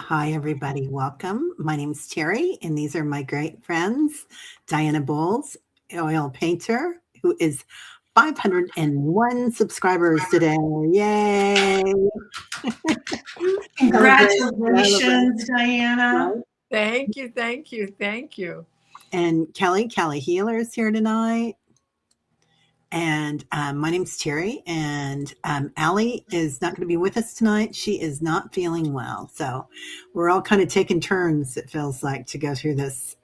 Hi, everybody. Welcome. My name is Terry, and these are my great friends, Diana Bowles, oil painter, who is 501 subscribers today. Yay! Congratulations, Diana. Thank you, thank you, thank you. And Kelly Healer is here tonight. And my name's Terry, and Allie is not going to be with us tonight. She is not feeling well. So we're all kind of taking turns, it feels like, to go through this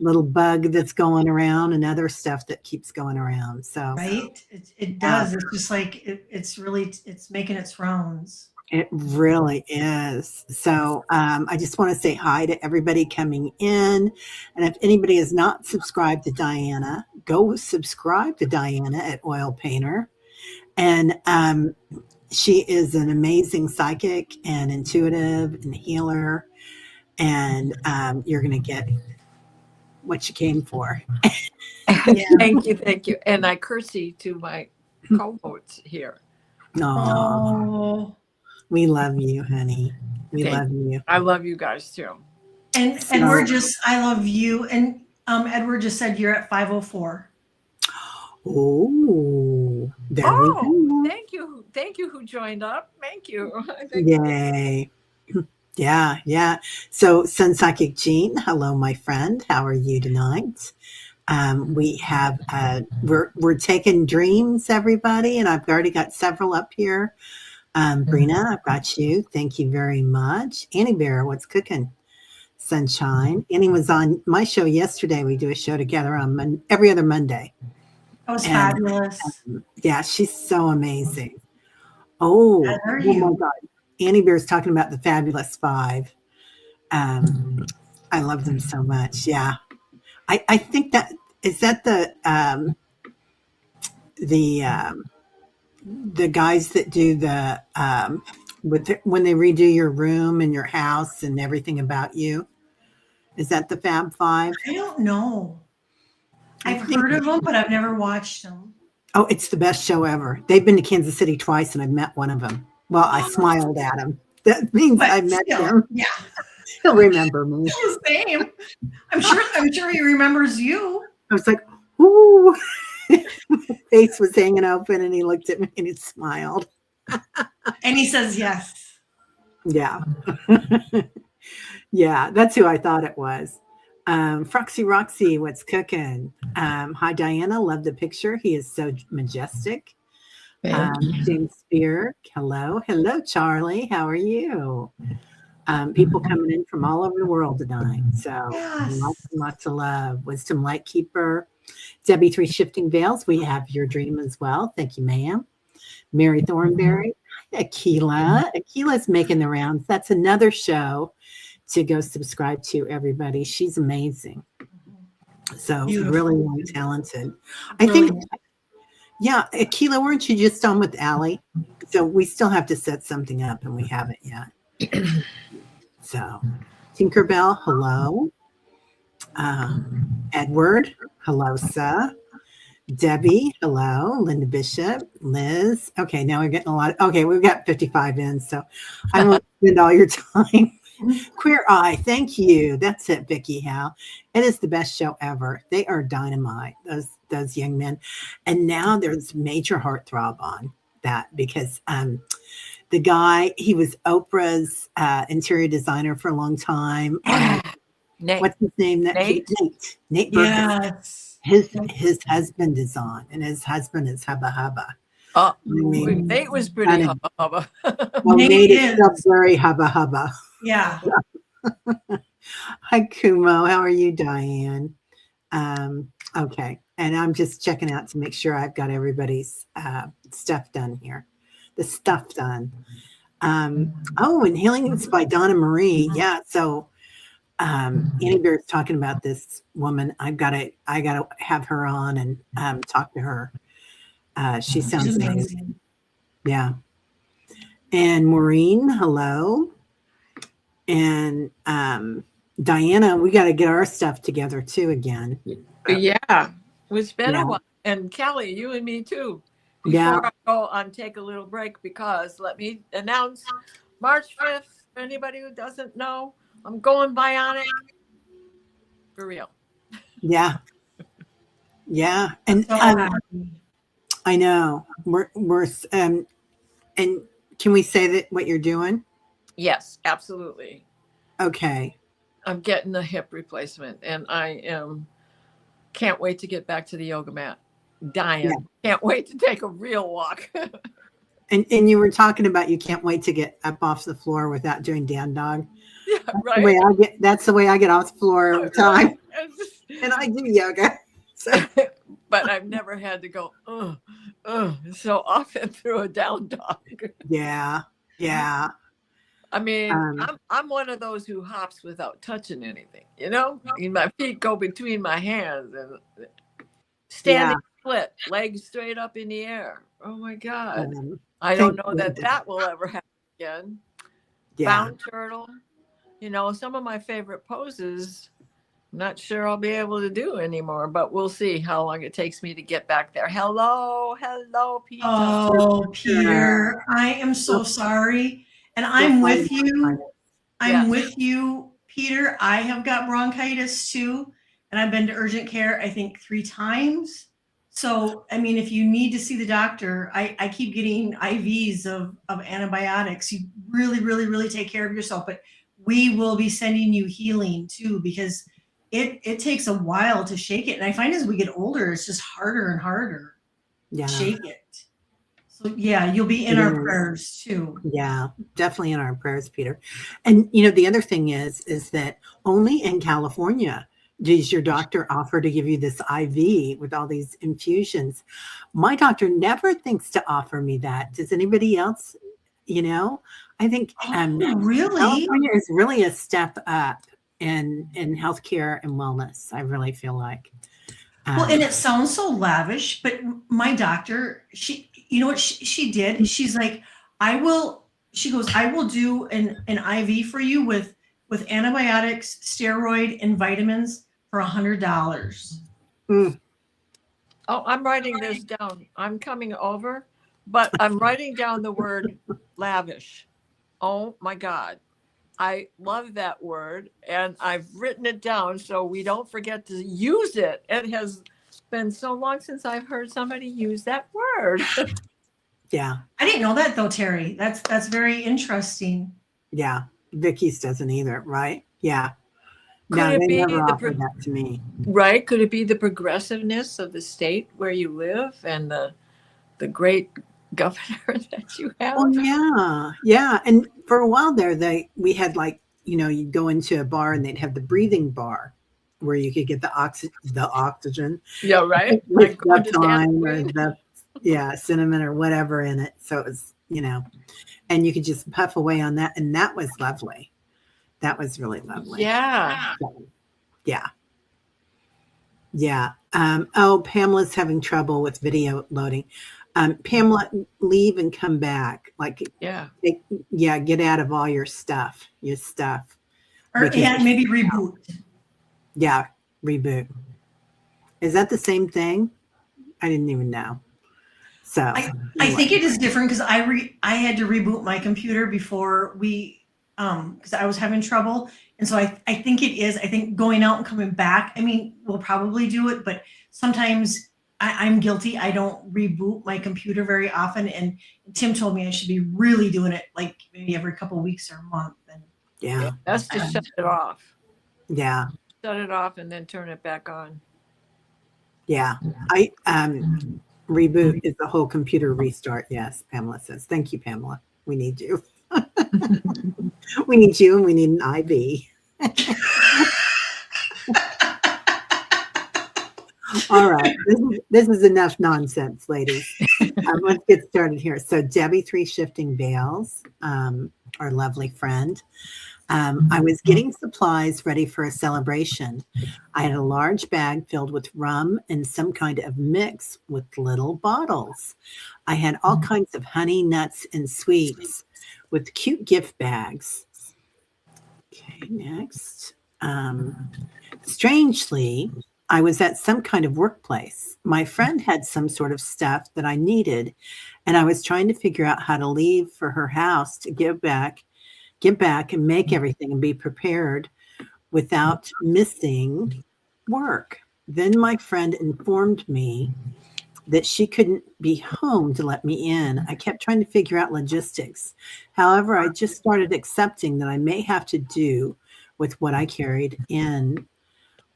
little bug that's going around and other stuff that keeps going around. So Right? It does. It's just like it's making its rounds. It really is. So I just want to say hi to everybody coming in. And if anybody is not subscribed to Diana, go subscribe to Diana at Oil Painter. And she is an amazing psychic and intuitive and healer. And you're going to get what you came for. Yeah. Thank you. And I curtsy to my co-hosts here. Oh. We love you, honey. We love you. I love you guys too. And I love you. And Edward just said you're at 504. Oh, there we go. Thank you. Thank you who joined up. Thank you. Yay. Yeah. So Sun Psychic Jean, hello, my friend. How are you tonight? We have we're taking dreams, everybody, and I've already got several up here. Brina, I've got you. Thank you very much. Annie Bear, what's cooking? Sunshine. Annie was on my show yesterday. We do a show together on every other Monday. That was fabulous. Yeah, she's so amazing. Oh my God. Annie Bear's talking about the Fabulous Five. I love them so much. Yeah. I think is that the guys that do the when they redo your room and your house and everything about you. Is that the Fab Five? I don't know. I've heard of them, but I've never watched them. Oh, it's the best show ever. They've been to Kansas City twice, and I've met one of them. Well, I smiled at him. That means I met him. Yeah, he'll remember me. It's the same. I'm sure he remembers you. I was like, ooh. My face was hanging open, and he looked at me and he smiled. And he says yes. Yeah. Yeah, that's who I thought it was. Froxy Roxy, what's cooking? Hi, Diana. Love the picture. He is so majestic. James Spear. Hello, Charlie. How are you? People coming in from all over the world tonight. So lots of love. Wisdom Lightkeeper. Debbie 3 Shifting Veils. We have your dream as well. Thank you, ma'am. Mary Thornberry. Akila's making the rounds. That's another show to go subscribe to, everybody. She's amazing. So really talented. I think, yeah, Akila, weren't you just on with Allie? So we still have to set something up, and we haven't yet. So Tinkerbell, hello. Edward, hello, sir. Debbie, hello. Linda Bishop, Liz. Okay, now we're getting a lot. Okay, we've got 55 in, so I won't spend all your time. Queer Eye, thank you. That's it, Vicky Howe. It is the best show ever. They are dynamite, those young men. And now there's major heartthrob on that because the guy, he was Oprah's interior designer for a long time. Nate. What's his name? Nate Burkus. Yes. His husband is on, and his husband is Hubba Hubba. Oh, Nate was pretty Hubba Hubba. Well, Nate is very Hubba Hubba. Yeah. Hi, Kumo. How are you, Diane? Okay. And I'm just checking out to make sure I've got everybody's stuff done here. The stuff done. Oh, and Healing is by Donna Marie. Yeah. So Annie Bear's talking about this woman. I gotta have her on and talk to her. She sounds amazing. Yeah. And Maureen, hello. And Diana, we got to get our stuff together too again. Yeah, it's been a while. And Kelly, you and me too. Before I go on, take a little break because let me announce March 5th, for anybody who doesn't know, I'm going bionic. For real. Yeah. Yeah. And So happy. I know we're and can we say that what you're doing? Yes, absolutely. Okay. I'm getting a hip replacement, and can't wait to get back to the yoga mat. Dying. Yeah. Can't wait to take a real walk. And you were talking about you can't wait to get up off the floor without doing down dog. Yeah, The way right. that's the way I get off the floor every time. Right. And I do yoga. So. But I've never had to go so often through a down dog. Yeah. Yeah. I mean, I'm one of those who hops without touching anything, you know? My feet go between my hands and standing split, legs straight up in the air. Oh my God. I don't know that will ever happen again. Yeah. Bound turtle. You know, some of my favorite poses, I'm not sure I'll be able to do anymore, but we'll see how long it takes me to get back there. Hello, Peter. Oh, Peter, I am so sorry. And I'm with you. I'm with you, Peter. I have got bronchitis too. And I've been to urgent care, I think 3 times. So, I mean, if you need to see the doctor, I keep getting IVs of antibiotics. You really, really, really take care of yourself. But we will be sending you healing too, because it takes a while to shake it. And I find as we get older, it's just harder and harder to shake it. So yeah, you'll be in our prayers too. Yeah, definitely in our prayers, Peter. And you know, the other thing is that only in California does your doctor offer to give you this IV with all these infusions. My doctor never thinks to offer me that. Does anybody else? You know, I think really? California is really a step up in healthcare and wellness. I really feel like. Well, and it sounds so lavish, but my doctor, you know what she did? She's like, I will do an IV for you with antibiotics, steroid, and vitamins for $100. Mm. Oh, I'm writing this down. I'm coming over, but I'm writing down the word lavish. Oh my God. I love that word, and I've written it down so we don't forget to use it. It has been so long since I've heard somebody use that word. Yeah. I didn't know that though, Terry. That's very interesting. Yeah. Vicky's doesn't either, right? Yeah. Could they never offered that to me. Right? Could it be the progressiveness of the state where you live and the great governor that you have? Well, yeah. Yeah. And for a while there, we had like, you know, you'd go into a bar and they'd have the breathing bar where you could get the oxygen. Yeah, right. With the thyme or the cinnamon or whatever in it. So it was, you know, and you could just puff away on that. And that was lovely. That was really lovely. Yeah. Yeah. Yeah. Pamela's having trouble with video loading. Pamela, leave and come back. Like, get out of all your stuff. Or maybe reboot. Yeah, reboot. Is that the same thing? I didn't even know. So I think it is different because I had to reboot my computer before because I was having trouble. And so I think it is. I think going out and coming back, I mean, we'll probably do it, but sometimes I'm guilty. I don't reboot my computer very often. And Tim told me I should be really doing it like maybe every couple of weeks or a month. And yeah. That's to shut it off. Yeah. Shut it off and then turn it back on. Yeah. I reboot is the whole computer restart. Yes, Pamela says. Thank you, Pamela. We need you. We need you and we need an IV. All right. This is enough nonsense, ladies. Let's get started here. So Debbie 3 Shifting Veils, our lovely friend. I was getting supplies ready for a celebration. I had a large bag filled with rum and some kind of mix with little bottles. I had all kinds of honey, nuts, and sweets with cute gift bags. Okay, next. Strangely, I was at some kind of workplace. My friend had some sort of stuff that I needed, and I was trying to figure out how to leave for her house to get back and make everything and be prepared without missing work. Then my friend informed me that she couldn't be home to let me in. I kept trying to figure out logistics. However, I just started accepting that I may have to do with what I carried in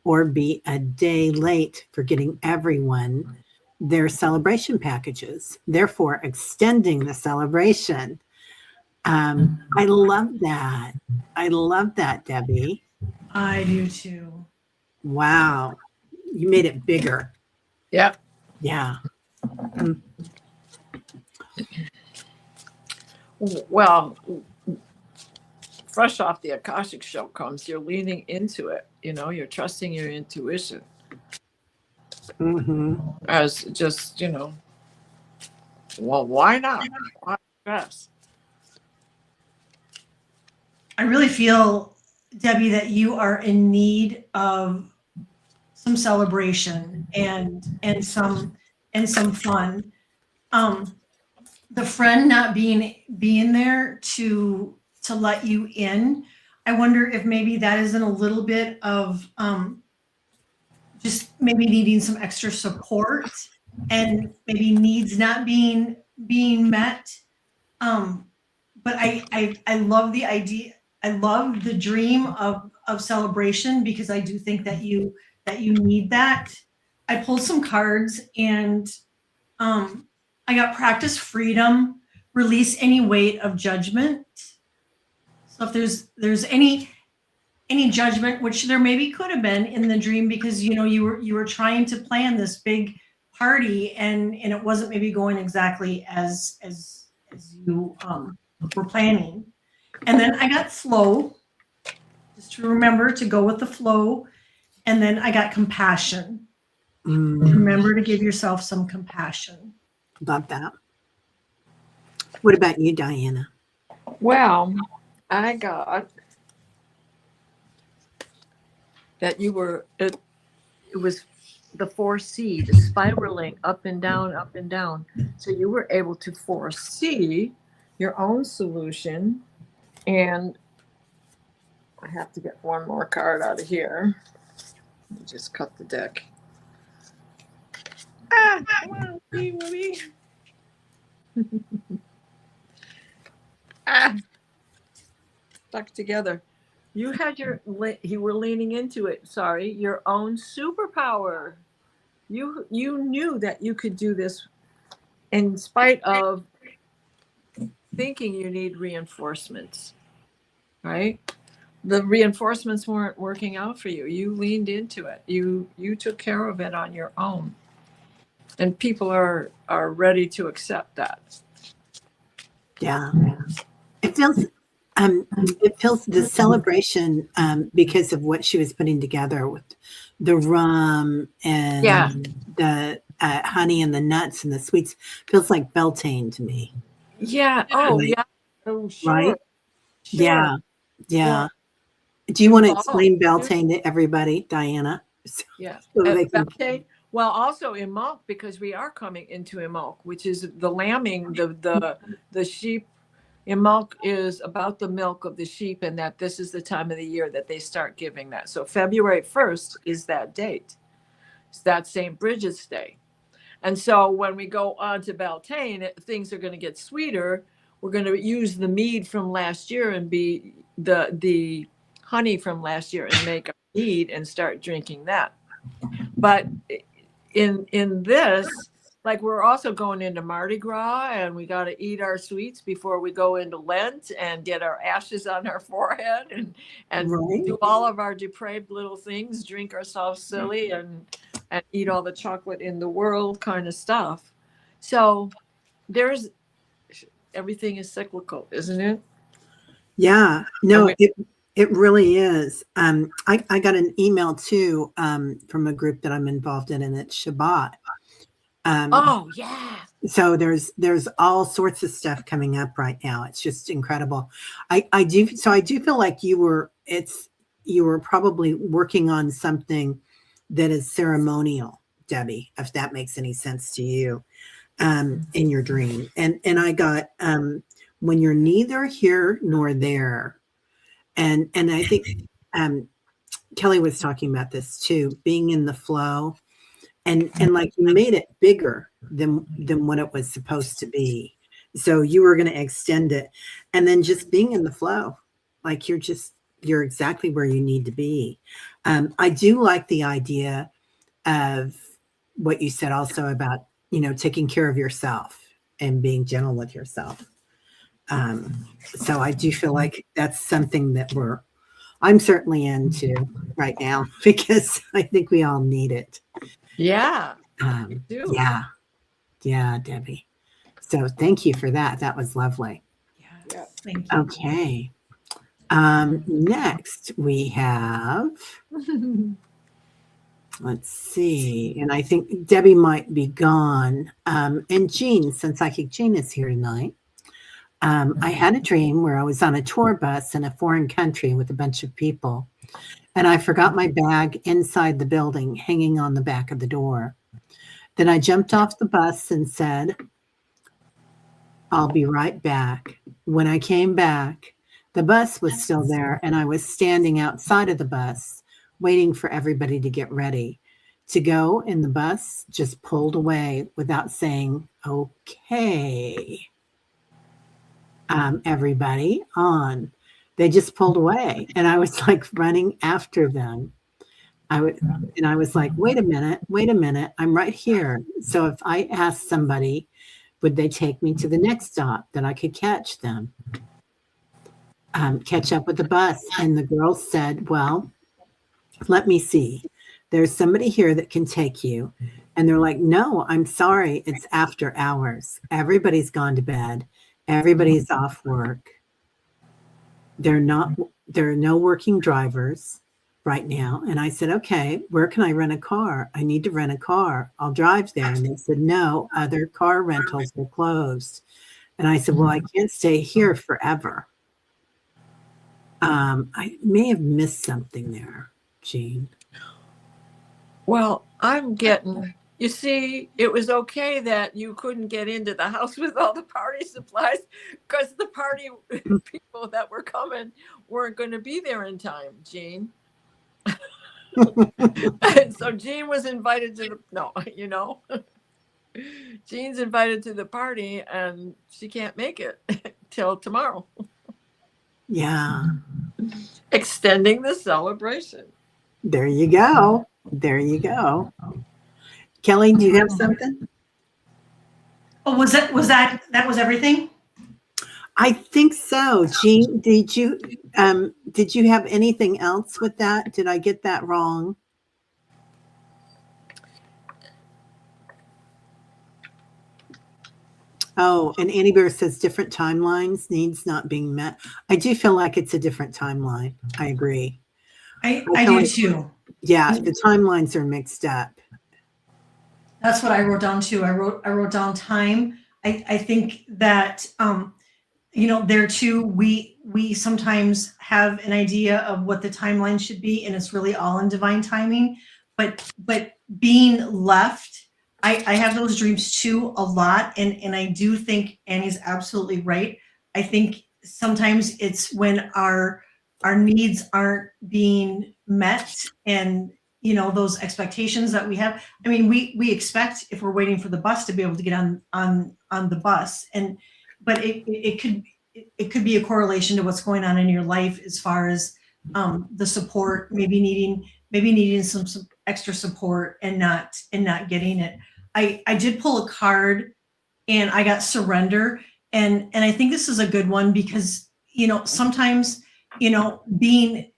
or be a day late for getting everyone their celebration packages, therefore extending the celebration. I love that. I love that, Debbie. I do too. Wow. You made it bigger. Yep. Yeah. Well, fresh off the Akashic show comes, you're leaning into it. You're trusting your intuition. As just, well, why not? Why stress? I really feel, Debbie, that you are in need of some celebration and some fun. The friend not being there to let you in, I wonder if maybe that isn't a little bit of just maybe needing some extra support and maybe needs not being met. But I love the idea. I love the dream of celebration, because I do think that you need that. I pulled some cards, and I got practice freedom, release any weight of judgment. So if there's any judgment, which there maybe could have been in the dream, because you were trying to plan this big party, and it wasn't maybe going exactly as you were planning. And then I got flow, just to remember to go with the flow. And then I got compassion. Remember to give yourself some compassion. Love that. What about you, Diana? Well, I got that it was the 4C, the spiraling up and down, up and down. So you were able to foresee your own solution. And I have to get one more card out of here. Let me just cut the deck. Come on, Woody. Stuck together. You were leaning into it. Sorry, your own superpower. You knew that you could do this in spite of thinking you need reinforcements, right? The reinforcements weren't working out for you. You leaned into it. You took care of it on your own. And people are ready to accept that. Yeah. It feels the celebration, because of what she was putting together with the rum and the honey and the nuts and the sweets, feels like Beltane to me. Yeah. Oh, yeah. Oh, sure. Right? Sure. Yeah. Well, do you want to explain Beltane to everybody, Diana? Yeah. So they can... Beltane. Well, also Imbolc, because we are coming into Imbolc, which is the lambing, the sheep. Imbolc is about the milk of the sheep, and that this is the time of the year that they start giving that. So February 1st is that date. It's that St. Bridget's Day. And so when we go on to Beltane, things are going to get sweeter. We're going to use the mead from last year and be the honey from last year and make a mead and start drinking that. But in this, like, we're also going into Mardi Gras, and we got to eat our sweets before we go into Lent and get our ashes on our forehead and Right. do all of our depraved little things, drink ourselves silly and eat all the chocolate in the world kind of stuff. So everything is cyclical, isn't it? Yeah, no, it really is. I got an email too from a group that I'm involved in, and it's Shabbat. Oh yeah. So there's all sorts of stuff coming up right now. It's just incredible. I do feel like you were probably working on something that is ceremonial, Debbie, if that makes any sense to you, in your dream. And I got when you're neither here nor there. And I think Kelly was talking about this too, being in the flow, and like you made it bigger than what it was supposed to be. So you were going to extend it, and then just being in the flow, like you're exactly where you need to be. I do like the idea of what you said also about, taking care of yourself and being gentle with yourself. So I do feel like that's something that I'm certainly into right now, because I think we all need it. Yeah. Yeah, Debbie. So thank you for that. That was lovely. Yeah. Thank you. Okay. Next we have, let's see, and I think Debbie might be gone. And Jean, since Psychic Jean is here tonight, I had a dream where I was on a tour bus in a foreign country with a bunch of people, and I forgot my bag inside the building, hanging on the back of the door. Then I jumped off the bus and said, "I'll be right back." When I came back, the bus was still there, and I was standing outside of the bus, waiting for everybody to get ready to go, and the bus just pulled away without saying, "Okay, everybody on." They just pulled away, and I was like running after them. I was like, wait a minute, I'm right here. So if I asked somebody, would they take me to the next stop that I could catch them, catch up with the bus? And the girl said, well, let me see. There's somebody here that can take you. And they're like, no, I'm sorry. It's after hours. Everybody's gone to bed. Everybody's off work. There are no working drivers right now. And I said, okay, where can I rent a car? I need to rent a car. I'll drive there. And they said, no, other car rentals are closed. And I said, well, I can't stay here forever. I may have missed something there, Jean. Well, you see, it was okay that you couldn't get into the house with all the party supplies, because the party people that were coming weren't going to be there in time, Jean. And so Jean was invited to Jean's invited to the party, and she can't make it till tomorrow. Yeah. Extending the celebration. There you go. Kelly, do you have something? Oh, was that everything? I think so. Jean, did you have anything else with that? Did I get that wrong? Oh, and Annie Bear says different timelines, needs not being met. I do feel like it's a different timeline. I agree. I do too. Yeah, the timelines are mixed up. That's what I wrote down too. I wrote down time. I think that there too, we sometimes have an idea of what the timeline should be, and it's really all in divine timing. But being left, I have those dreams too a lot, and I do think Annie's absolutely right. I think sometimes it's when our needs aren't being met, and those expectations that we have. I mean, we expect, if we're waiting for the bus, to be able to get on the bus, but it could be a correlation to what's going on in your life as far as the support, maybe needing some extra support and not getting it. I did pull a card, and I got surrender, and I think this is a good one, because sometimes being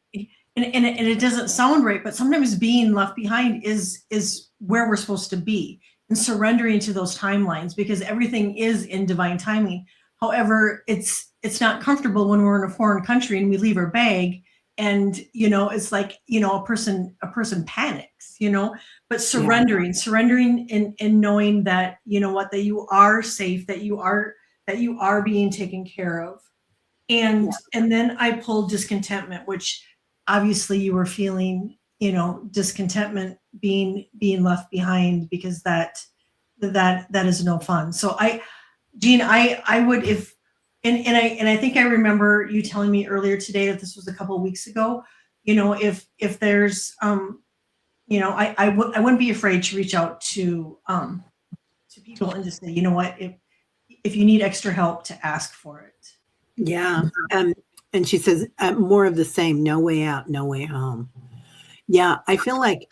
and it doesn't sound right, but sometimes being left behind is where we're supposed to be, and surrendering to those timelines, because everything is in divine timing. However, it's not comfortable when we're in a foreign country and we leave our bag, and it's like a person panics, but surrendering and knowing that that you are safe, that you are being taken care of. And then I pulled discontentment, which obviously you were feeling discontentment being left behind, because that is no fun. So Jean, I would, if, and I think I remember you telling me earlier today that this was a couple of weeks ago, if there's, I wouldn't be afraid to reach out to people and just say, you know what, if you need extra help, to ask for it. Yeah. And she says, more of the same, no way out, no way home. Yeah, I feel like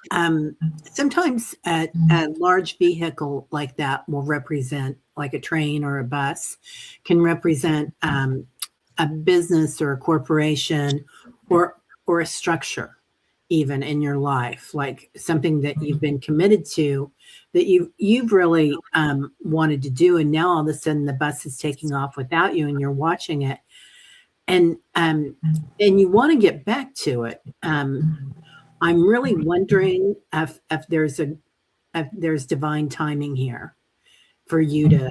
sometimes a large vehicle like that will represent, like a train or a bus, can represent a business or a corporation or a structure, even in your life, like something that you've been committed to, that you've really wanted to do, and now all of a sudden the bus is taking off without you, and you're watching it, and you want to get back to it. I'm really wondering if there's divine timing here for you to,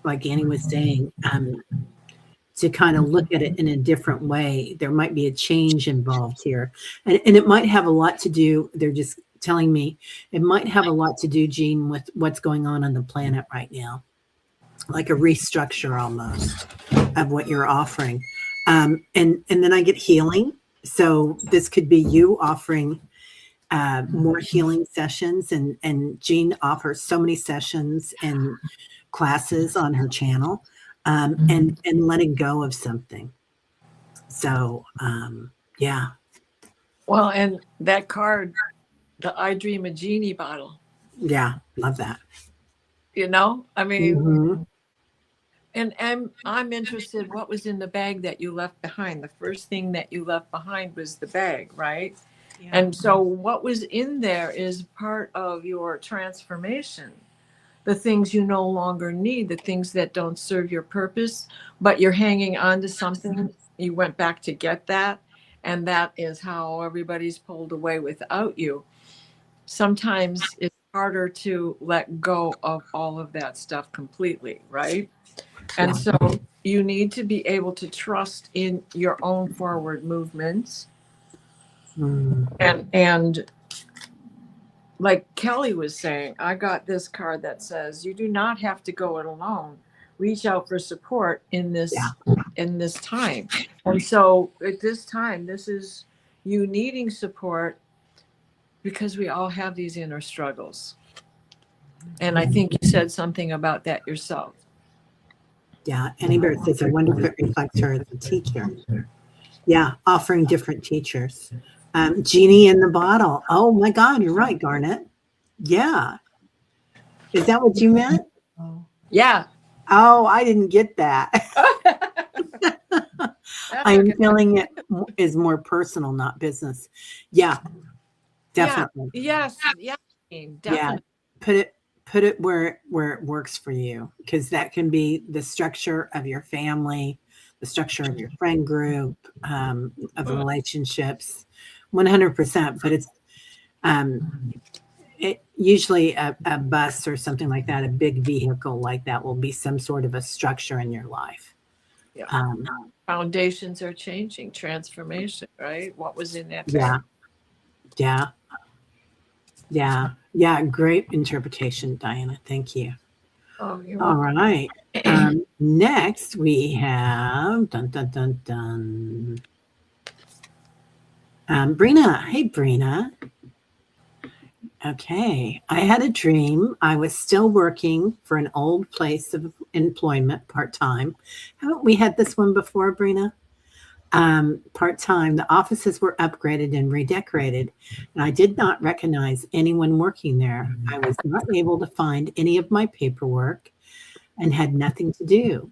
like Annie was saying, to kind of look at it in a different way. There might be a change involved here, and it might have a lot to do. They're just telling me it might have a lot to do, Jean, with what's going on the planet right now, like a restructure almost of what you're offering. And then I get healing. So this could be you offering more healing sessions, and Jean offers so many sessions and classes on her channel, and letting go of something. So yeah. Well, and that card, the I Dream a Genie bottle. Yeah, love that. I mean, Mm-hmm. and I'm interested, what was in the bag that you left behind? The first thing that you left behind was the bag, right? Yeah. And so what was in there is part of your transformation. The things you no longer need, the things that don't serve your purpose, but you're hanging on to something. You went back to get that, and that is how everybody's pulled away without you. Sometimes it's harder to let go of all of that stuff completely, right? And so you need to be able to trust in your own forward movements. And like Kelly was saying, I got this card that says you do not have to go it alone. Reach out for support in this time. And so at this time, this is you needing support, because we all have these inner struggles. And I think you said something about that yourself. Yeah, Annie Bird says, I wonder if it reflects her as a teacher. Yeah, offering different teachers. Genie in the bottle. Oh my God, you're right, Garnet. Yeah. Is that what you meant? Yeah. Oh, I didn't get that. I'm feeling it is more personal, not business. Yeah, definitely. Yeah. Yes. Yeah. Definitely. Yeah. Put it where it works for you, because that can be the structure of your family, the structure of your friend group, of relationships, 100%. But it's usually a bus or something like that, a big vehicle like that will be some sort of a structure in your life. Yeah. Foundations are changing, transformation, right? What was in that bag? Yeah. Great interpretation, Diana. Thank you. Oh, you're All welcome. right. Next we have Brina. Hey, Brina. Okay. I had a dream. I was still working for an old place of employment part-time. Haven't we had this one before, Brina? Part-time. The offices were upgraded and redecorated, and I did not recognize anyone working there. I was not able to find any of my paperwork and had nothing to do.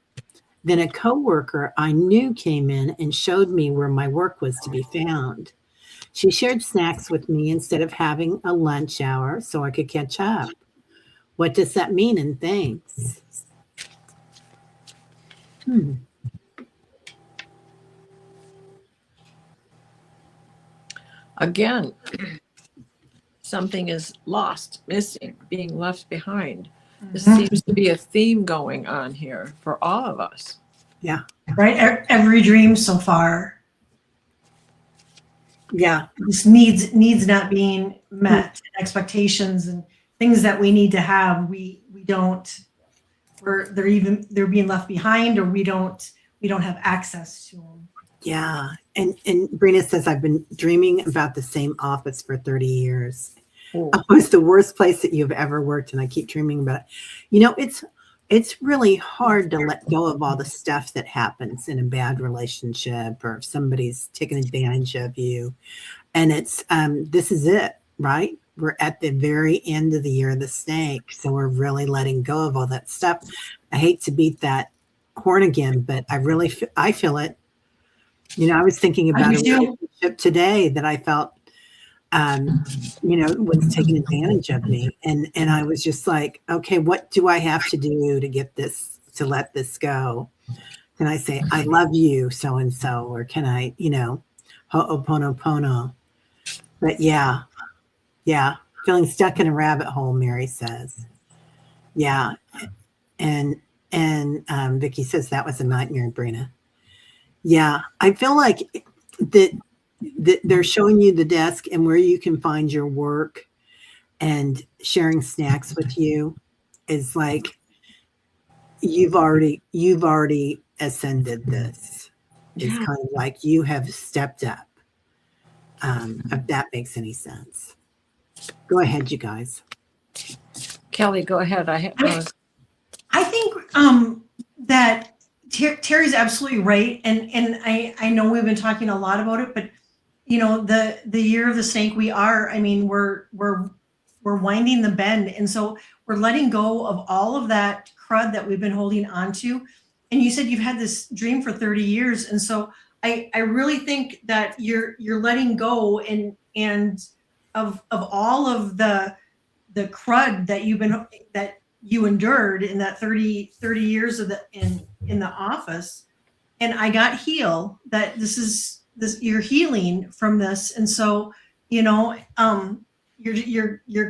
Then a coworker I knew came in and showed me where my work was to be found. She shared snacks with me instead of having a lunch hour so I could catch up. What does that mean? And thanks. Again, something is lost, missing, being left behind. This seems to be a theme going on here for all of us. Yeah. Right? Every dream so far. Yeah. Just needs not being met, expectations and things that we need to have, we don't, they're being left behind, or we don't have access to them. Yeah. And Brina says, I've been dreaming about the same office for 30 years. Oh. It was the worst place that you've ever worked, and I keep dreaming about it. You know, it's really hard to let go of all the stuff that happens in a bad relationship, or if somebody's taking advantage of you. And it's this is it, right? We're at the very end of the year of the snake, so we're really letting go of all that stuff. I hate to beat that horn again, but I feel it. You know, I was thinking about a relationship today that I felt was taking advantage of me. And I was just like, okay, what do I have to do to let this go? Can I say, I love you, so-and-so, or can I, ho'oponopono? But yeah, feeling stuck in a rabbit hole, Mary says. Yeah. And Vicky says that was a nightmare, Brina. Yeah. I feel like that they're showing you the desk and where you can find your work, and sharing snacks with you is like you've already ascended this. It's kind of like you have stepped up. If that makes any sense. Go ahead, you guys. Kelly, go ahead. I think that Terry's absolutely right, and I know we've been talking a lot about it, but the year of the snake, we're winding the bend, and so we're letting go of all of that crud that we've been holding on to. And you said you've had this dream for 30 years, and so I really think that you're letting go and of all of the crud that you endured in that 30 years in the office. And I got that you're healing from this. And so, you're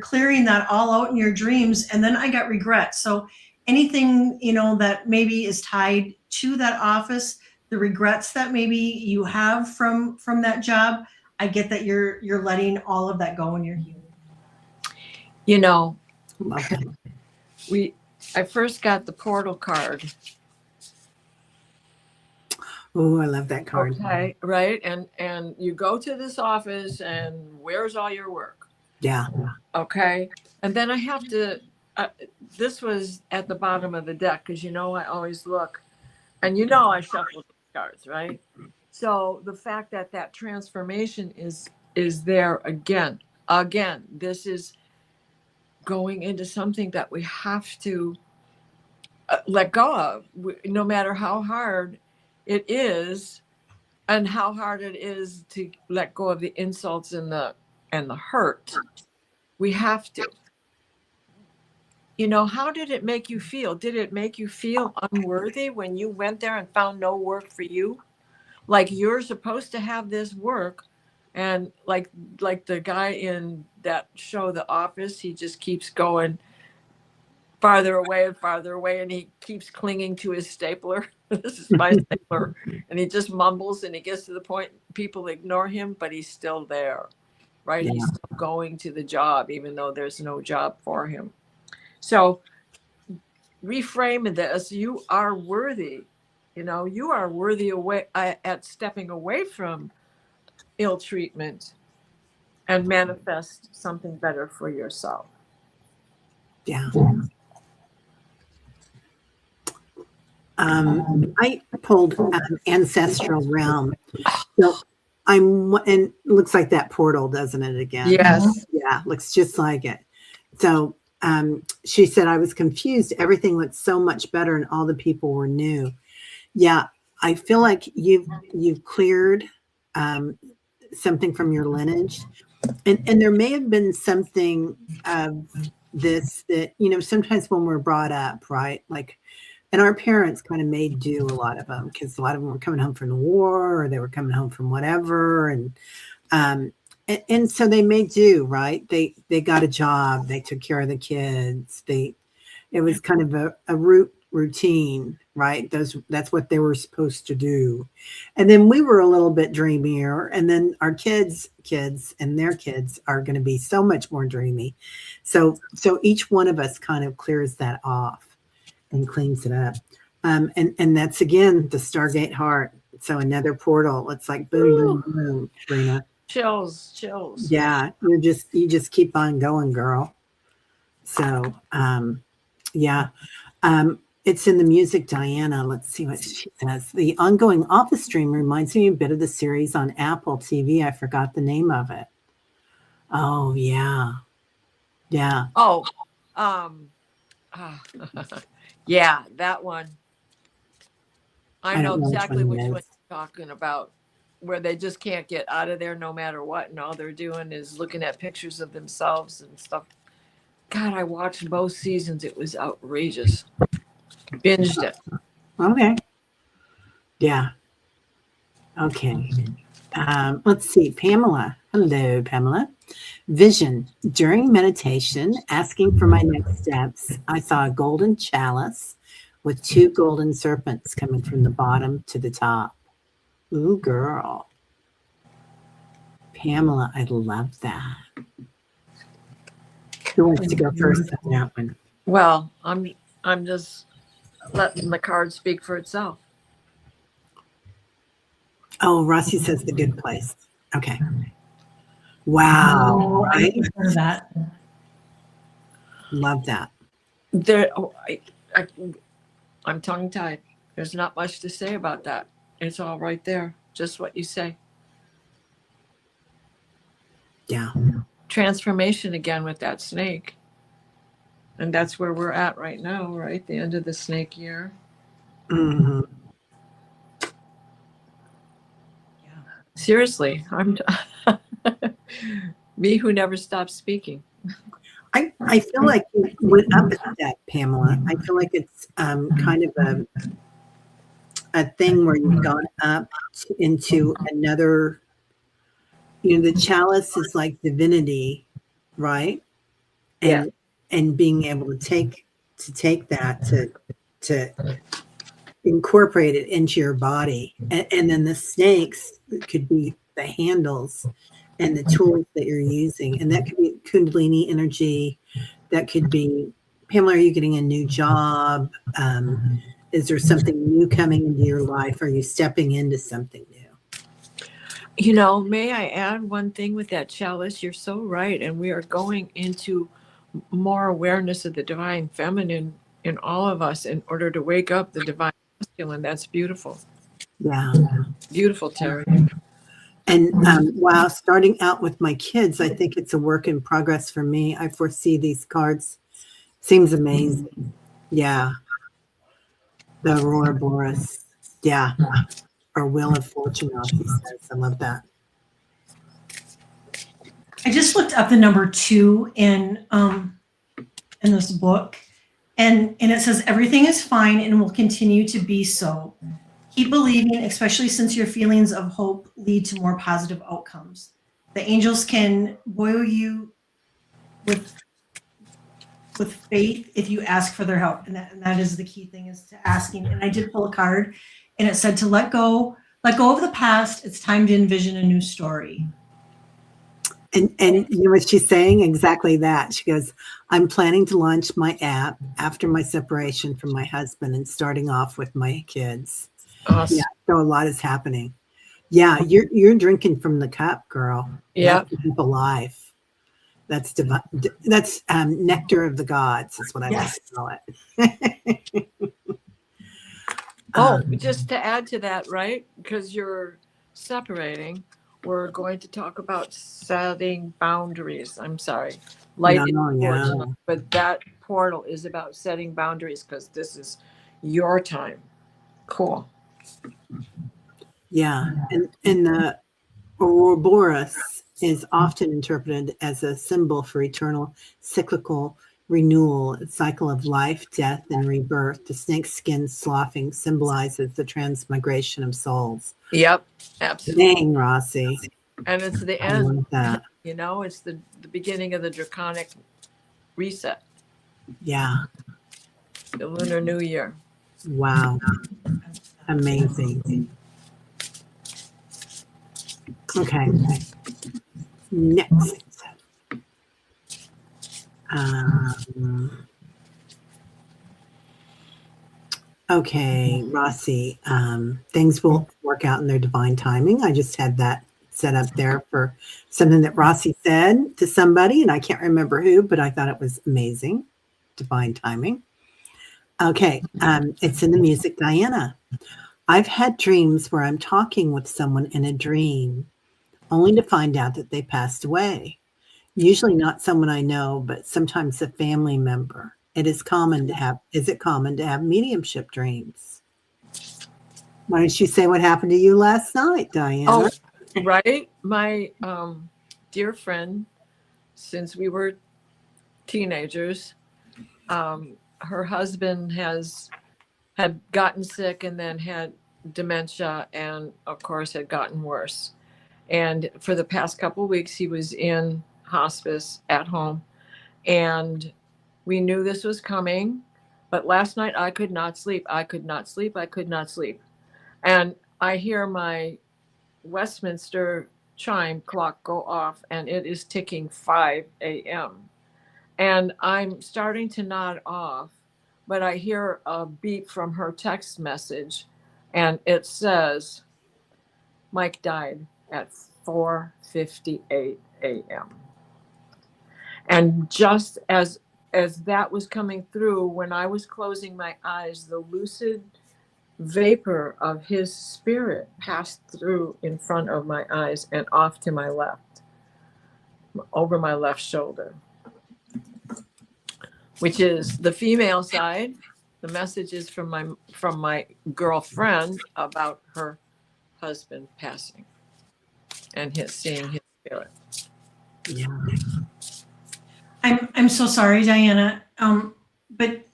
clearing that all out in your dreams. And then I got regret. So anything, that maybe is tied to that office, the regrets that maybe you have from that job, I get that you're letting all of that go and you're healing. I first got the portal card. Oh, I love that card. Okay, right. And you go to this office, and where's all your work? Yeah. Okay. And then I have to, this was at the bottom of the deck, because I always look, and I shuffle the cards, right? So the fact that transformation is there again, this is going into something that we have to let go of, no matter how hard it is, and how hard it is to let go of the insults and the hurt. We have to. How did it make you feel? Did it make you feel unworthy when you went there and found no work for you? Like you're supposed to have this work, and like the guy in that show, The Office, he just keeps going farther away and farther away, and he keeps clinging to his stapler. This is my stapler. And he just mumbles, and he gets to the point people ignore him, but he's still there, right? Yeah. He's still going to the job, even though there's no job for him. So reframe this. You are worthy. You are worthy at stepping away from ill treatment and manifest something better for yourself. Yeah. I pulled Ancestral Realm. So and it looks like that portal, doesn't it, again? Yes. Yeah, looks just like it. So she said, I was confused. Everything looked so much better and all the people were new. Yeah, I feel like you've cleared something from your lineage. And there may have been something of this that, sometimes when we're brought up, right? Like, and our parents kind of made do, a lot of them, because a lot of them were coming home from the war, or they were coming home from whatever. And so they made do, right? They got a job, they took care of the kids. It was kind of a routine, right? That's what they were supposed to do. And then we were a little bit dreamier, and then our kids and their kids are going to be so much more dreamy. So each one of us kind of clears that off and cleans it up. And that's again the Stargate heart. So another portal. It's like boom, boom, boom, Rena. Chills. Yeah, you just keep on going, girl. So yeah. It's in the music, Diana. Let's see what she says. The ongoing Office stream reminds me a bit of the series on Apple TV. I forgot the name of it. Oh yeah. Yeah. Oh, yeah, that one. I know exactly which one you're talking about, where they just can't get out of there no matter what, and all they're doing is looking at pictures of themselves and stuff. God, I watched both seasons. It was outrageous. Binged it. Okay. Yeah. Okay. Let's see. Pamela. Hello, Pamela. Vision. During meditation, asking for my next steps, I saw a golden chalice with 2 golden serpents coming from the bottom to the top. Ooh, girl. Pamela, I love that. Who wants to go first on that one? Well, I'm just letting the card speak for itself. Oh, Rossi says the good place. Okay. Wow. Oh, I heard that. Love that. I'm tongue-tied. There's not much to say about that. It's all right there. Just what you say. Yeah. Transformation again with that snake. And that's where we're at right now, right? The end of the snake year. Mm-hmm. Yeah. Seriously, I'm me who never stops speaking. I feel like you went up at that, Pamela. I feel like it's kind of a thing where you've gone up into another, the chalice is like divinity, right? And being able to take that to incorporate it into your body. And then the snakes could be the handles and the tools that you're using. And that could be Kundalini energy. That could be, Pamela, are you getting a new job? Is there something new coming into your life? Are you stepping into something new? May I add one thing with that chalice? You're so right. And we are going into more awareness of the divine feminine in all of us in order to wake up the divine masculine. That's beautiful. Yeah. Beautiful, Terry. And wow, starting out with my kids, I think it's a work in progress for me. I foresee these cards. Seems amazing. Yeah. The Ouroboros. Yeah. Or Wheel of Fortune, he says. I love that. I just looked up the number 2 in this book, and it says everything is fine and will continue to be so. Keep believing, especially since your feelings of hope lead to more positive outcomes. The angels can buoy you with faith if you ask for their help, and that is the key thing, is to asking. And I did pull a card, and it said to let go of the past. It's time to envision a new story. And you know what she's saying? Exactly that. She goes, I'm planning to launch my app after my separation from my husband and starting off with my kids. Awesome. Yeah, so a lot is happening. Yeah, you're drinking from the cup, girl. Yeah. Keep alive. That's divine. That's nectar of the gods is what I like to call it. Just to add to that, right? Because you're separating, we're going to talk about setting boundaries. I'm sorry. But that portal is about setting boundaries because this is your time. Cool. Yeah. And the Ouroboros is often interpreted as a symbol for eternal cyclical renewal, a cycle of life, death, and rebirth. The snake skin sloughing symbolizes the transmigration of souls. Yep, absolutely. Dang, Rossi. And it's the end. I love that. It's the beginning of the draconic reset. Yeah. The Lunar New Year. Wow. Amazing. Okay. Next. Okay, Rossi. Things will work out in their divine timing. I just had that set up there for something that Rossi said to somebody, and I can't remember who, but I thought it was amazing. Divine timing. Okay, it's in the music, Diana. I've had dreams where I'm talking with someone in a dream, only to find out that they passed away. Usually not someone I know, but sometimes a family member. Is it common to have mediumship dreams? Why don't you say what happened to you last night, Diana? Oh, right. My dear friend, since we were teenagers, her husband had gotten sick and then had dementia, and of course had gotten worse. And for the past couple of weeks, he was in hospice at home, and we knew this was coming. But last night I could not sleep. I could not sleep. I could not sleep. And I hear my Westminster chime clock go off, and it is ticking 5 a.m. And I'm starting to nod off, but I hear a beep from her text message, and it says, Mike died at 4:58 a.m. And just as that was coming through, when I was closing my eyes, the lucid vapor of his spirit passed through in front of my eyes and off to my left, over my left shoulder, which is the female side. The message is from my girlfriend about her husband passing and seeing his spirit. Yeah. I'm so sorry, Diana. But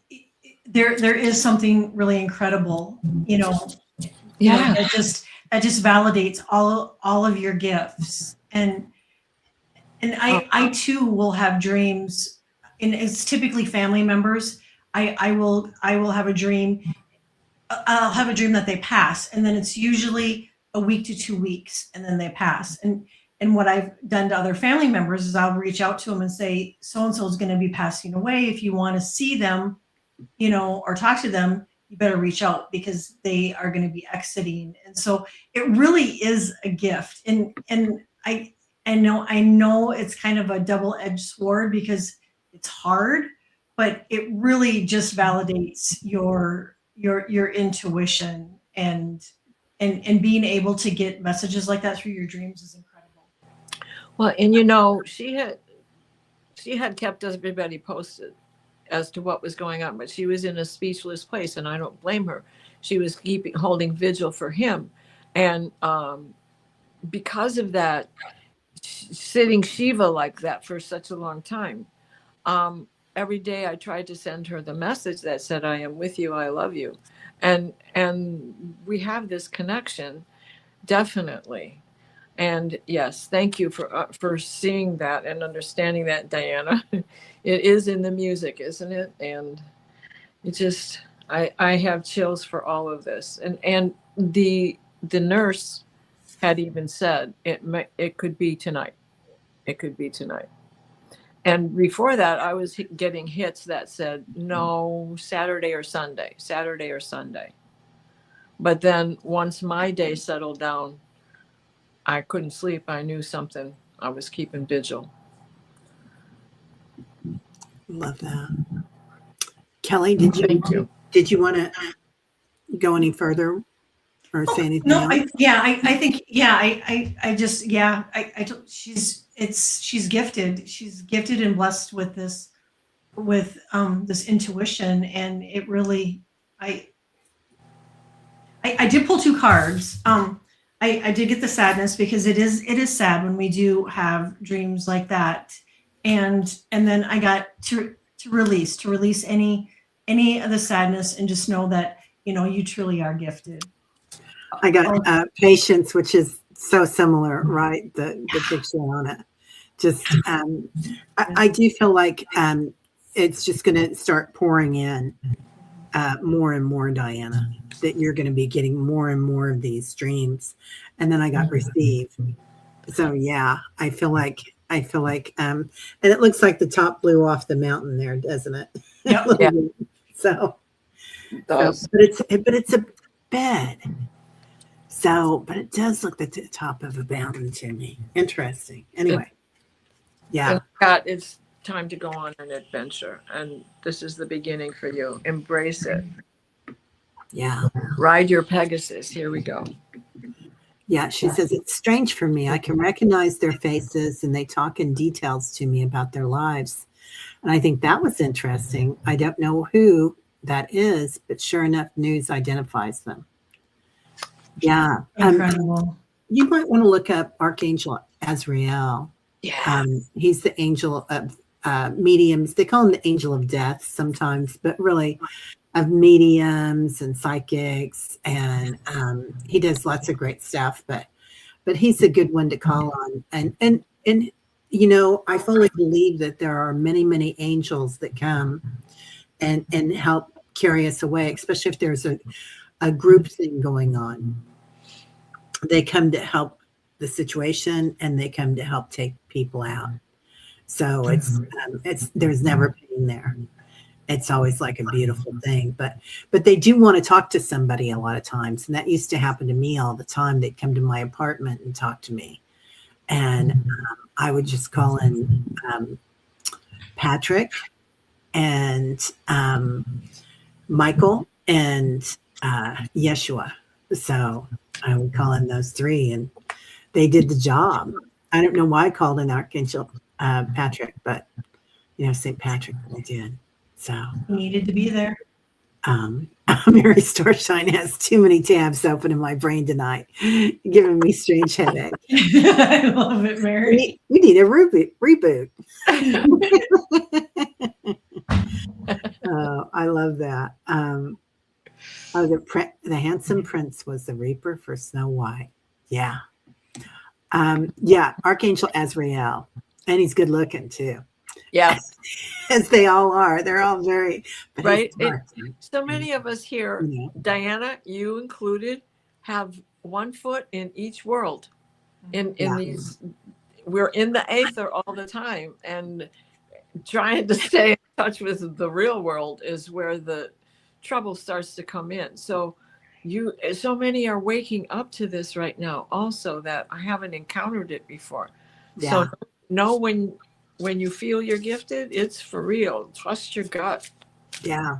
there is something really incredible, Yeah. that just validates all of your gifts. And I too will have dreams, and it's typically family members. I will have a dream. I'll have a dream that they pass, and then it's usually a week to 2 weeks, and then they pass. And what I've done to other family members is I'll reach out to them and say, so and so is going to be passing away. If you want to see them, or talk to them, you better reach out because they are going to be exiting. And so it really is a gift. And I know it's kind of a double-edged sword because it's hard, but it really just validates your intuition, and being able to get messages like that through your dreams is incredible. Well, and she had kept everybody posted as to what was going on, but she was in a speechless place, and I don't blame her. She was holding vigil for him, and because of that, sitting Shiva like that for such a long time, every day I tried to send her the message that said, I am with you, I love you, and we have this connection, definitely. And yes, thank you for seeing that and understanding that, Diana. It is in the music, isn't it? And it just, I have chills for all of this. And the nurse had even said it could be tonight. It could be tonight. And before that, I was getting hits that said, no, Saturday or Sunday. But then once my day settled down, I couldn't sleep. I knew something. I was keeping vigil. Love that. Kelly, did you want to go any further or say anything else? She's gifted. She's gifted and blessed with this intuition, and it really, I did pull 2 cards. I did get the sadness because it is sad when we do have dreams like that, and then I got to release any of the sadness and just know that you truly are gifted. I got patience, which is so similar, right? The picture on it. Just I do feel like it's just going to start pouring in. more and more, Diana, that you're going to be getting more and more of these dreams. And then I got received. So yeah, I feel like, and it looks like the top blew off the mountain there, doesn't it? Yep. Yeah. So, It does. but it's a bed. So, but it does look like the top of a mountain to me. Interesting. Anyway, yeah. And Scott, it's time to go on an adventure, and this is the beginning for you. Embrace it. Yeah. Ride your Pegasus. Here we go. Yeah, she says, it's strange for me. I can recognize their faces and they talk in details to me about their lives. And I think that was interesting. I don't know who that is, but sure enough, news identifies them. Yeah. Incredible. You might want to look up Archangel Azrael. Yeah. He's the angel of mediums. They call him the angel of death sometimes, but really of mediums and psychics, and he does lots of great stuff. But he's a good one to call on. And you know, I fully believe that there are many angels that come and help carry us away, especially if there's a group thing going on. They come to help the situation, and they come to help take people out. So it's there's never pain there. It's always like a beautiful thing, but they do want to talk to somebody a lot of times. And that used to happen to me all the time. They'd come to my apartment and talk to me. And I would just call in Patrick and Michael and Yeshua. So I would call in those three, and they did the job. I don't know why I called in Archangel Patrick, but you know, St. Patrick, I did. So He needed to be there. Mary Starshine has too many tabs open in my brain tonight, giving me strange headache. I love it, Mary. We need a reboot. Oh, I love that. The handsome prince was the reaper for Snow White. Yeah. Yeah, Archangel Azrael. And he's good looking too. Yes. As they all are. They're all very Right. So many of us here, you know. Diana, you included, have one foot in each world. In these, we're in the aether all the time, and trying to stay in touch with the real world is where the trouble starts to come in. So many are waking up to this right now also, that I haven't encountered it before. Yeah. So know when you feel you're gifted, it's for real. Trust your gut. Yeah.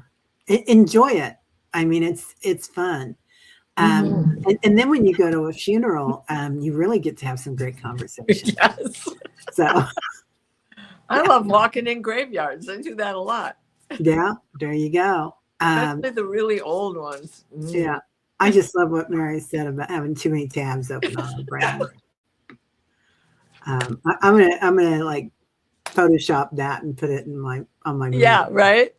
Enjoy it. I mean, it's fun. And then when you go to a funeral, you really get to have some great conversations. Yes. So I love walking in graveyards. I do that a lot. yeah, there you go. Especially the really old ones. Yeah. I just love what Mary said about having too many tabs open on the brain. I'm gonna like Photoshop that and put it in on my Yeah, right.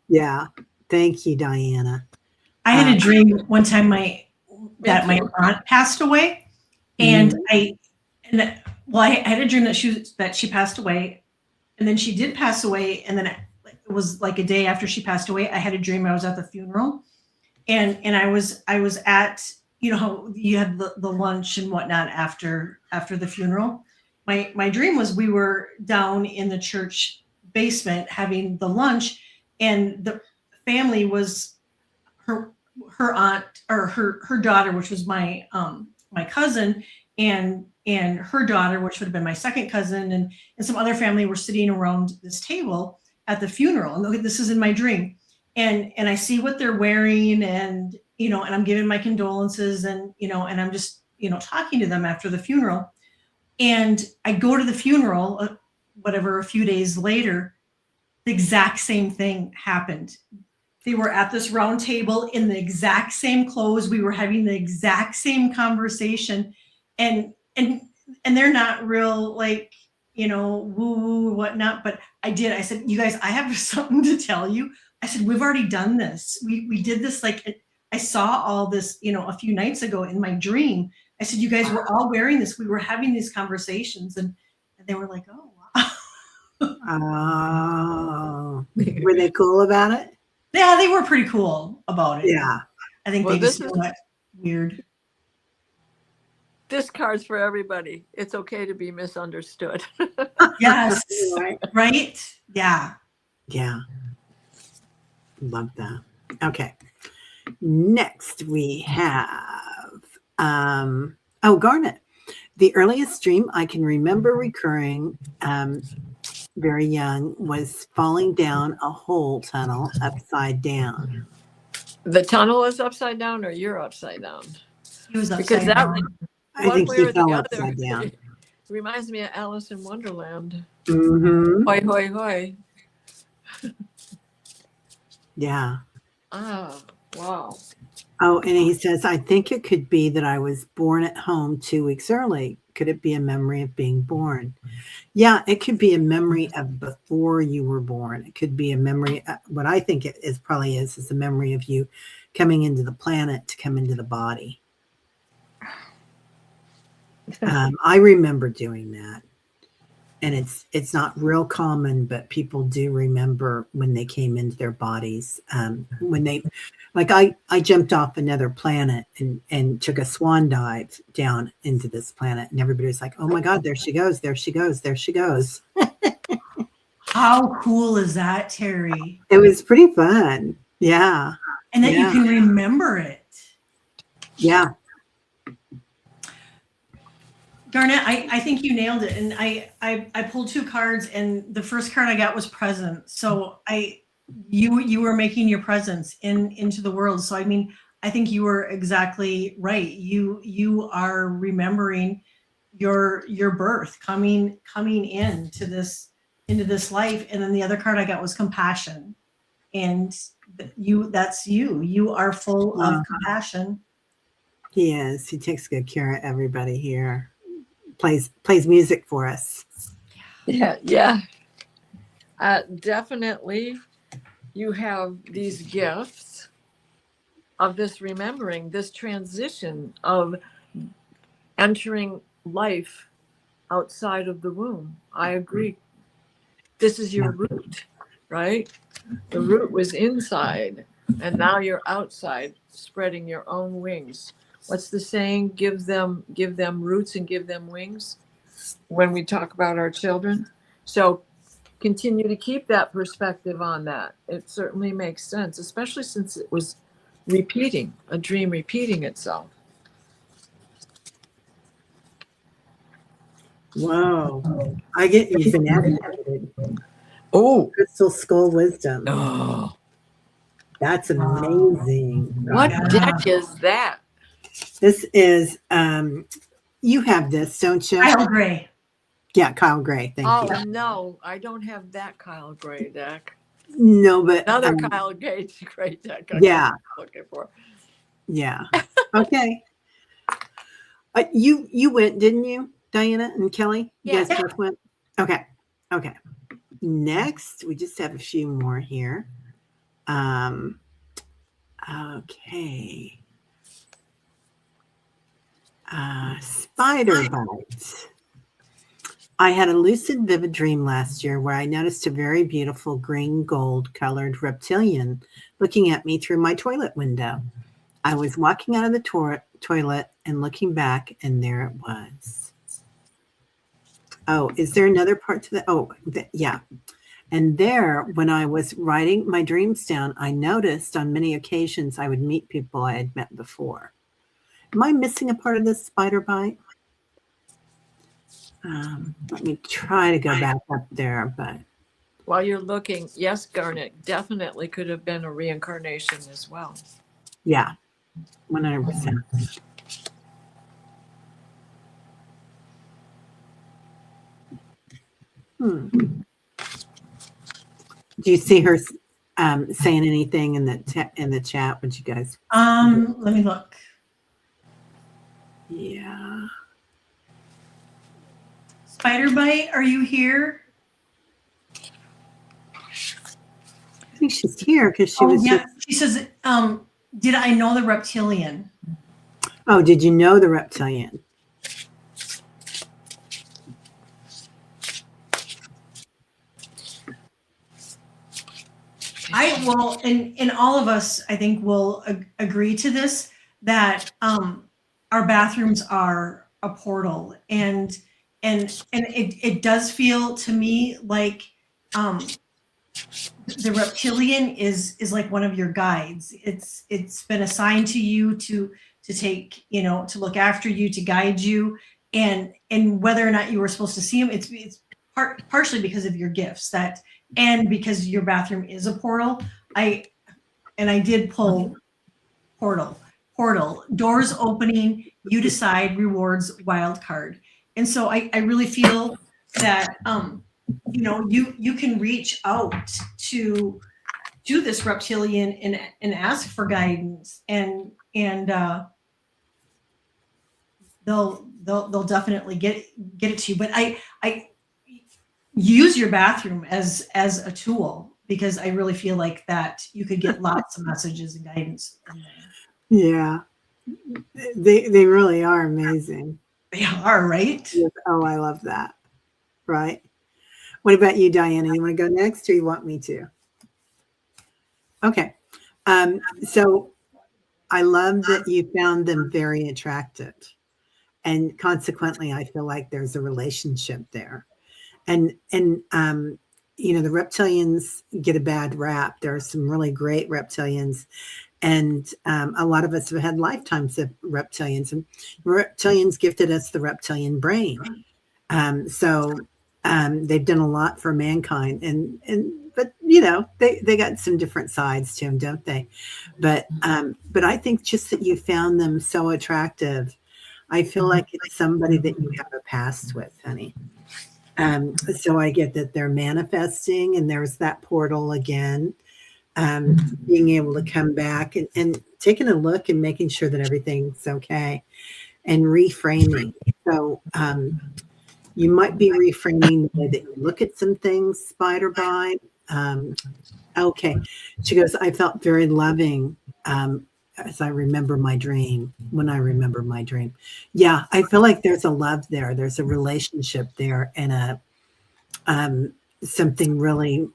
Yeah. Thank you, Diana. I had a dream one time that my aunt passed away, and I had a dream that she passed away, and then she did pass away, and then it was like a day after she passed away. I had a dream I was at the funeral, and I was at, you know how you had the lunch and whatnot after the funeral. My dream was we were down in the church basement having the lunch, and the family was her aunt, or her daughter, which was my cousin, and her daughter, which would have been my second cousin, and some other family were sitting around this table at the funeral. And this is in my dream, and I see what they're wearing, and you know, and I'm giving my condolences, and you know, and I'm just, you know, talking to them after the funeral. And I go to the funeral, a few days later, the exact same thing happened. They were at this round table in the exact same clothes. We were having the exact same conversation, and they're not real, like, you know, woo whatnot. But I said, you guys, I have something to tell you. I said, we've already done this. We did this, like, I saw all this, you know, a few nights ago in my dream. I said, you guys were all wearing this. We were having these conversations, and they were like, oh, wow. Oh, were they cool about it? Yeah, they were pretty cool about it. Yeah. I think Well, they just this is- know it weird. This card's for everybody. It's okay to be misunderstood. Yes. Right. Right? Yeah. Yeah. Love that. Okay. Next we have Garnet. The earliest dream I can remember recurring very young was falling down a hole tunnel upside down. The tunnel is upside down, or you're upside down? He was Because upside that down. I one think way he or the fell other upside down. it reminds me of Alice in Wonderland. Mm-hmm. Hoi, hoi, hoi. Yeah. Ah, wow. Oh, and he says, I think it could be that I was born at home 2 weeks early. Could it be a memory of being born? Yeah, it could be a memory of before you were born. It could be a memory. What I think it is probably is a memory of you coming into the planet to come into the body. I remember doing that. And it's not real common, but people do remember when they came into their bodies. When they, like I jumped off another planet and took a swan dive down into this planet, and everybody was like, "Oh my God, there she goes! There she goes! There she goes!" How cool is that, Terry? It was pretty fun. Yeah. And that you can remember it. Yeah. Garnet, I think you nailed it. And I pulled 2 cards, and the first card I got was present. So you were making your presence into the world. So I mean, I think you were exactly right. You are remembering your birth, coming into this life. And then the other card I got was compassion. And that's you. You are full of compassion. He is. He takes good care of everybody here. Plays music for us. Yeah. Definitely, you have these gifts of this remembering, this transition of entering life outside of the womb. I agree. This is your root, right? The root was inside, and now you're outside, spreading your own wings. What's the saying? Give them roots and give them wings, when we talk about our children. So continue to keep that perspective on that. It certainly makes sense, especially since it was repeating, a dream repeating itself. Whoa. I get you've been educated. Oh, Crystal Skull Wisdom. oh. That's amazing. What deck is that? This is you have this, don't you? Kyle Gray. Yeah, Kyle Gray. Thank you. Oh no, I don't have that Kyle Gray deck. No, but Another Kyle Gray deck. Yeah. Looking for. Yeah. Okay. You went, didn't you, Diana and Kelly? You Yeah. guys both went. Okay. Okay. Next, we just have a few more here. Okay. Spider bite. I had a lucid, vivid dream last year where I noticed a very beautiful green gold colored reptilian looking at me through my toilet window. I was walking out of the toilet and looking back, and there it was. Oh, is there another part to that? Oh, yeah. And there, when I was writing my dreams down, I noticed on many occasions I would meet people I had met before. Am I missing a part of this spider bite? Let me try to go back up there, but While you're looking, yes, Garnet definitely could have been a reincarnation as well. yeah, 100%. Do you see her saying anything in the chat? Would you guys? Let me look. Yeah. Spider Bite, are you here? I think she's here because she was. Yeah. She says, "Did I know the reptilian?" Oh, did you know the reptilian? and all of us, I think, will agree to this, that our bathrooms are a portal, and it does feel to me like the reptilian is like one of your guides. It's been assigned to you to take, to look after you, to guide you, and whether or not you were supposed to see him, it's partially because of your gifts, and because your bathroom is a portal. I did pull portal doors opening, you decide, rewards, wild card. And so I really feel that you can reach out to this reptilian and ask for guidance, and they'll definitely get it to you. But I use your bathroom as a tool, because I really feel like that you could get lots of messages and guidance from there. Yeah, they really are amazing. They are, right? Oh, I love that. Right. What about you, Diana? You want to go next, or you want me to? Okay. So I love that you found them very attractive, and consequently, I feel like there's a relationship there. And the reptilians get a bad rap. There are some really great reptilians, and a lot of us have had lifetimes of reptilians, and reptilians gifted us the reptilian brain. So they've done a lot for mankind, but they got some different sides to them, don't they? But I think just that you found them so attractive, I feel like it's somebody that you have a past with, honey. So I get that they're manifesting, and there's that portal again, being able to come back and taking a look and making sure that everything's okay, and reframing. So you might be reframing the way that you look at some things, Spider Bride. Okay. She goes, I felt very loving as I remember my dream, when I remember my dream. Yeah, I feel like there's a love there. There's a relationship there, and something really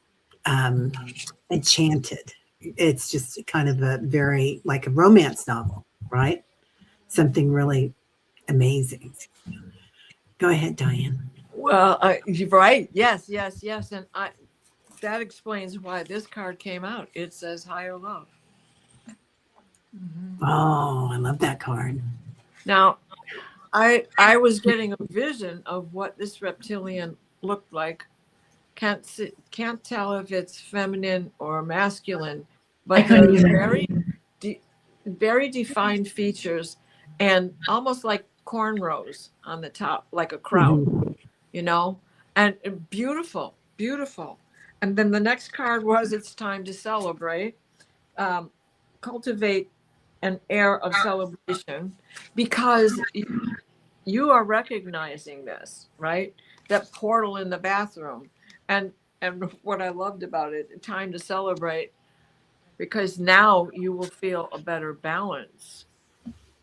enchanted. It's just kind of a very, like a romance novel, right? Something really amazing. Go ahead, Diane. Well, you're right. Yes. And that explains why this card came out. It says higher love. Oh, I love that card. Now, I was getting a vision of what this reptilian looked like. Can't tell if it's feminine or masculine, but there's very defined features, and almost like cornrows on the top, like a crown, and beautiful. And then the next card was, it's time to celebrate. Cultivate an air of celebration, because you are recognizing this, right? That portal in the bathroom. And what I loved about it, time to celebrate, because now you will feel a better balance,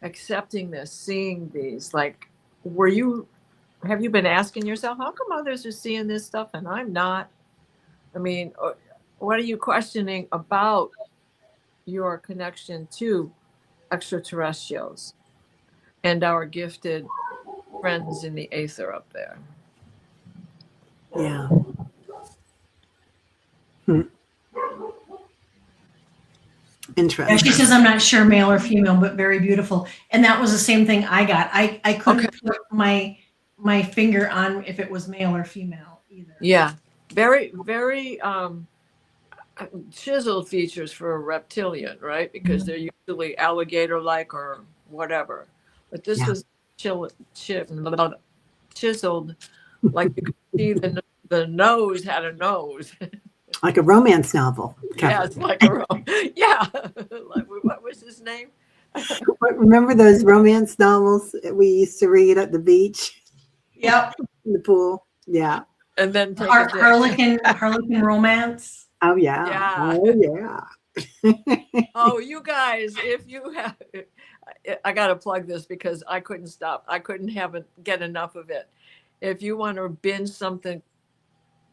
accepting this, seeing these. Like, have you been asking yourself, how come others are seeing this stuff and I'm not? I mean, what are you questioning about your connection to extraterrestrials and our gifted friends in the aether up there? Yeah. Interesting. Yeah, she says, I'm not sure male or female, but very beautiful. And that was the same thing I got. I couldn't put my finger on if it was male or female either. Yeah. Very, very chiseled features for a reptilian, right? Because they're usually alligator-like or whatever. But this was chiseled, like you could see the nose had a nose. Like a romance novel. Yeah, it's like a yeah. Like, what was his name? Remember those romance novels we used to read at the beach? Yep. In the pool. Yeah. And then take Harlequin romance. Oh yeah. Yeah. Oh yeah. Oh, you guys, if you have, I got to plug this because I couldn't stop. I couldn't get enough of it. If you want to binge something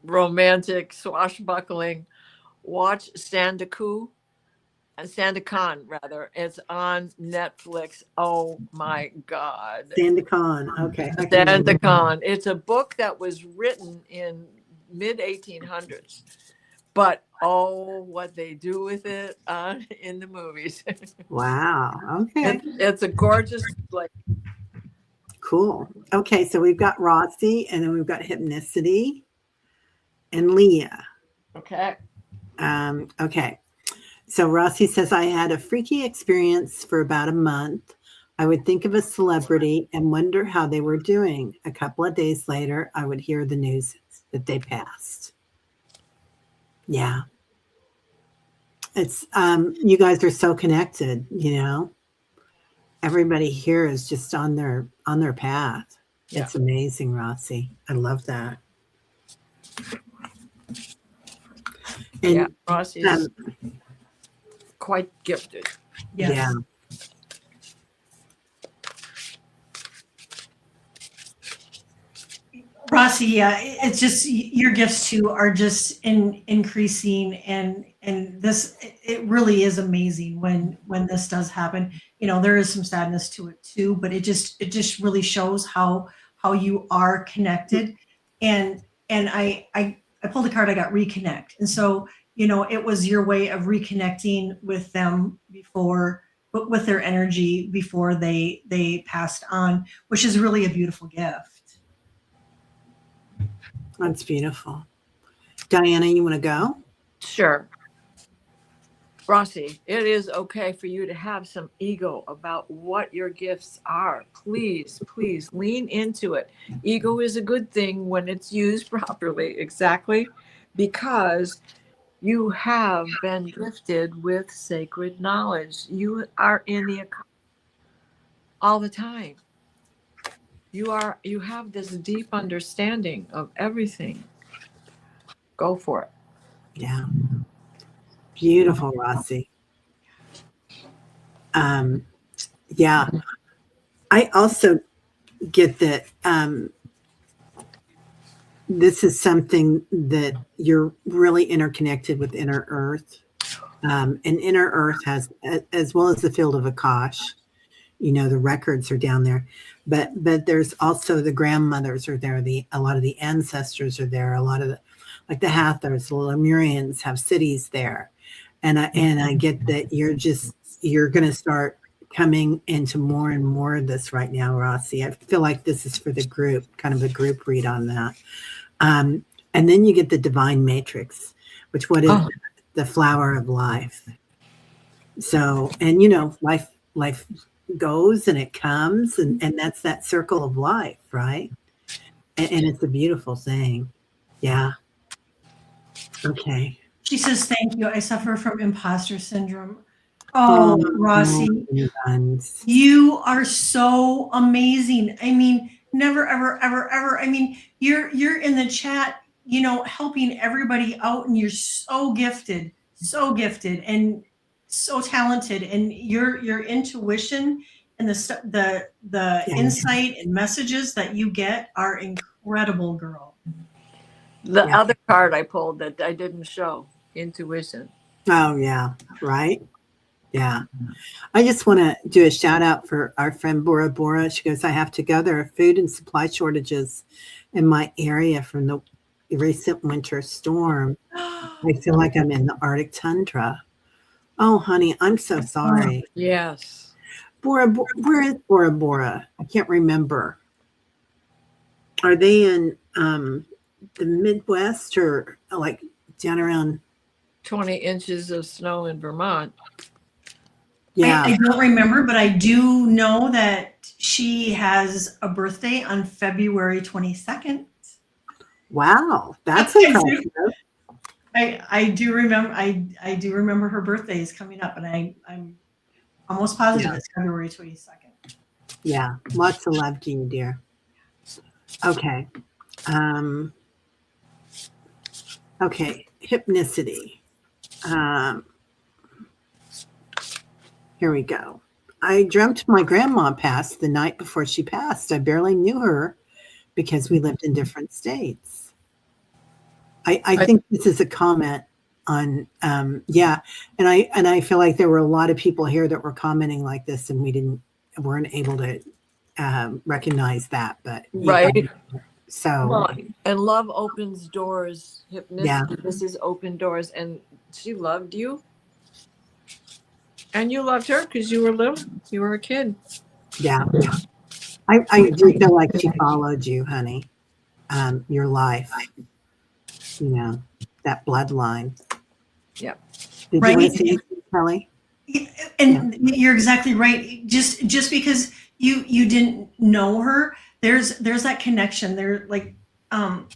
romantic, swashbuckling, watch Sandaku. Sandakan, rather. It's on Netflix. Oh my God. Sandakan. Okay. Sandakan. It's a book that was written in mid 1800s, but oh, what they do with it in the movies. Wow. Okay. It's a gorgeous, like, Cool. Okay. So we've got Rossi, and then we've got Hypnicity and Leah. okay. Okay. So Rossi says, I had a freaky experience for about a month. I would think of a celebrity and wonder how they were doing. A couple of days later, I would hear the news that they passed. Yeah. It's you guys are so connected, you know. Everybody here is just on their path. Yeah. It's amazing, Rossi. I love that. And yeah, Rossi's quite gifted. Yes. yeah. Rossi, yeah, it's just your gifts too are just increasing, and this, it really is amazing when this does happen. You know, there is some sadness to it too, but it just really shows how you are connected. And I pulled a card, I got reconnect, and so, you know, it was your way of reconnecting with them before, with their energy before they passed on, which is really a beautiful gift. That's beautiful. Diana, you want to go? Sure. Rossi, it is okay for you to have some ego about what your gifts are. Please, please lean into it. Ego is a good thing when it's used properly, exactly, because you have been gifted with sacred knowledge. You are in the all the time. You have this deep understanding of everything. Go for it. Yeah. Beautiful, Rossi. Yeah. I also get that this is something that you're really interconnected with Inner Earth. And Inner Earth has, as well as the field of Akash, you know, the records are down there, but there's also the grandmothers are there. A lot of the ancestors are there. A lot of the Hathors, the Lemurians have cities there. And I get that you're going to start coming into more and more of this right now, Rossi. I feel like this is for the group, kind of a group read on that. And then you get the divine matrix, which what is the flower of life. So, and you know, life goes and it comes, and that's that circle of life, right? And it's a beautiful thing. Yeah. Okay. She says, thank you. I suffer from imposter syndrome. Oh, Rossi, you are so amazing. I mean, never, ever, ever, ever. I mean, you're in the chat, you know, helping everybody out, and you're so gifted and so talented, and your intuition and the insight and messages that you get are incredible, girl. The other card I pulled that I didn't show, intuition. Oh yeah, right. Yeah. I just want to do a shout out for our friend Bora Bora. She goes, I have to go. There are food and supply shortages in my area from the recent winter storm. I feel like I'm in the Arctic tundra. Oh, honey, I'm so sorry. Yes. Bora, where is Bora Bora? I can't remember. Are they in the Midwest or like down around 20 inches of snow in Vermont? Yeah. I don't remember, but I do know that she has a birthday on February 22nd. Wow, that's impressive. I do remember. I do remember her birthday is coming up, and I'm almost positive it's February 22nd. Yeah, lots of love to you, dear. Okay. Okay, hypnicity. Here we go. I dreamt my grandma passed the night before she passed. I barely knew her because we lived in different states. I think this is a comment on yeah. And I feel like there were a lot of people here that were commenting like this, and weren't able to recognize that, but Right. so Well, and love opens doors. Yeah. Hypnosis open doors, and she loved you, and you loved her because you were little. You were a kid. Yeah. I do feel like she followed you, honey. Your life, that bloodline. Yeah. Did you want to say, Kelly? And you're exactly right. Just because you didn't know her, there's that connection there. Like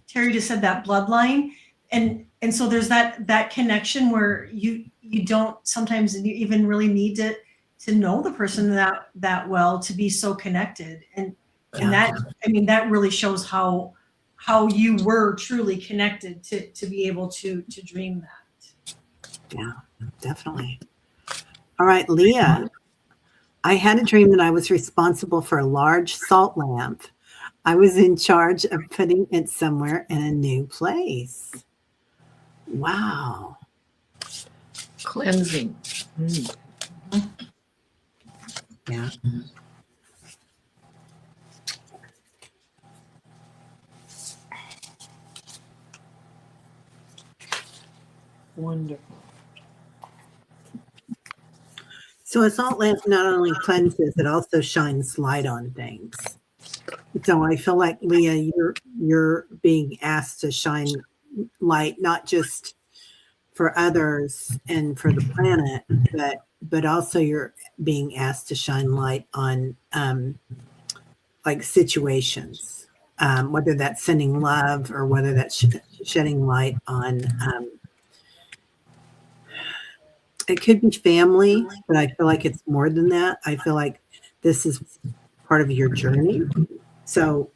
Terry just said, that bloodline, and so there's that connection where you don't sometimes even really need to know the person that well to be so connected, and that, I mean, that really shows how you were truly connected to be able to dream that. Yeah, definitely. All right, Leah. I had a dream that I was responsible for a large salt lamp. I was in charge of putting it somewhere in a new place. Wow. Cleansing. Yeah. Wonderful. So a salt lamp not only cleanses, it also shines light on things. So I feel like, Leah, you're being asked to shine light, not just for others and for the planet, but also you're being asked to shine light on like situations, whether that's sending love or whether that's shedding light on it could be family, but I feel like it's more than that. I feel like this is part of your journey. So,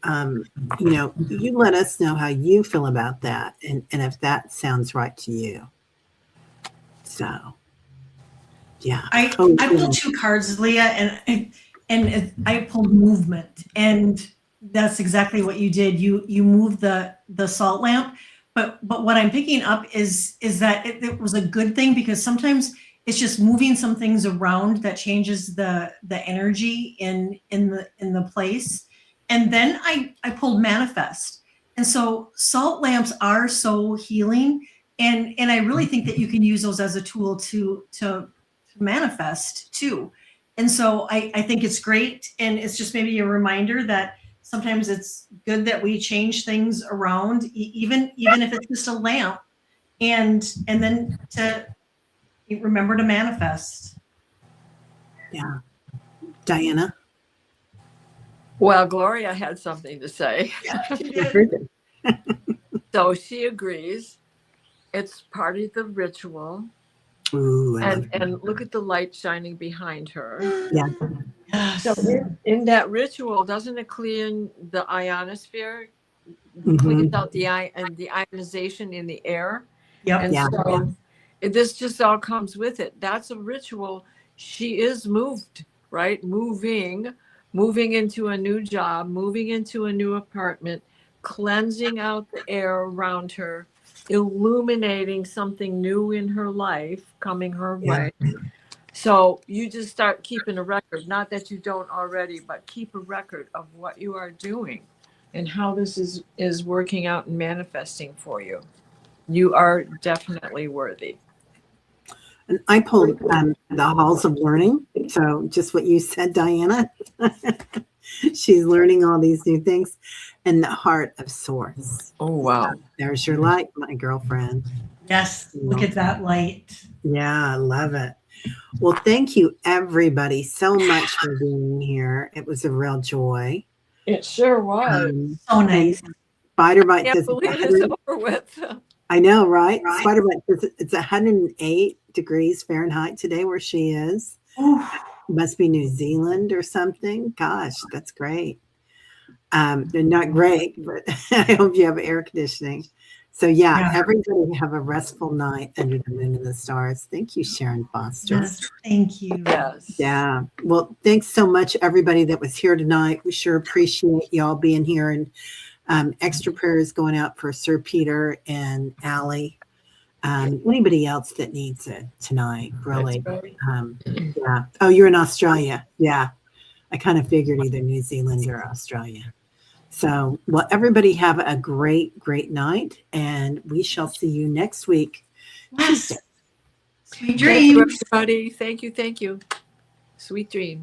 you let us know how you feel about that, and if that sounds right to you. So, yeah. I pulled 2 cards, Leah, and I pulled movement, and that's exactly what you did. You moved the salt lamp, but what I'm picking up is that it was a good thing, because sometimes it's just moving some things around that changes the energy in the place. And then I pulled manifest, and so salt lamps are so healing, and I really think that you can use those as a tool to manifest too. And so I think it's great, and it's just maybe a reminder that sometimes it's good that we change things around, even if it's just a lamp, and then to remember to manifest. Yeah. Diana? Well, Gloria had something to say. So she agrees. It's part of the ritual. Ooh, and look at the light shining behind her. Yeah. Yes. So in that ritual, doesn't it clean the ionosphere? Mhm. Cleans out the ionization in the air. Yep. And Yeah. so this just all comes with it. That's a ritual. She is moved, right? Moving into a new job, moving into a new apartment, cleansing out the air around her, illuminating something new in her life coming her way. So you just start keeping a record, not that you don't already, but keep a record of what you are doing and how this is working out and manifesting for you. You are definitely worthy. And I pulled the halls of learning. So just what you said, Diana. She's learning all these new things. And the heart of source. Oh, wow. There's your light, my girlfriend. Yes. Look at that light. Yeah, I love it. Well, thank you, everybody, so much for being here. It was a real joy. It sure was. So nice. Spider Bite Can't says, believe it's over with. I know, right? Spider Bite says it's 108 degrees Fahrenheit today where she is. Oof. Must be New Zealand or something. Gosh, that's great. They're not great, but I hope you have air conditioning. So yeah, everybody have a restful night under the moon and the stars. Thank you, Sharon Foster. Yes, thank you. Yes. Yeah. Well, thanks so much, everybody that was here tonight. We sure appreciate y'all being here, and extra prayers going out for Sir Peter and Allie. Anybody else that needs it tonight, really. Right. Yeah. Oh, you're in Australia. Yeah. I kind of figured either New Zealand or Australia. So, well, everybody have a great, great night, and we shall see you next week. Yes. Sweet Thank you, dreams. everybody. Thank you. Sweet dreams.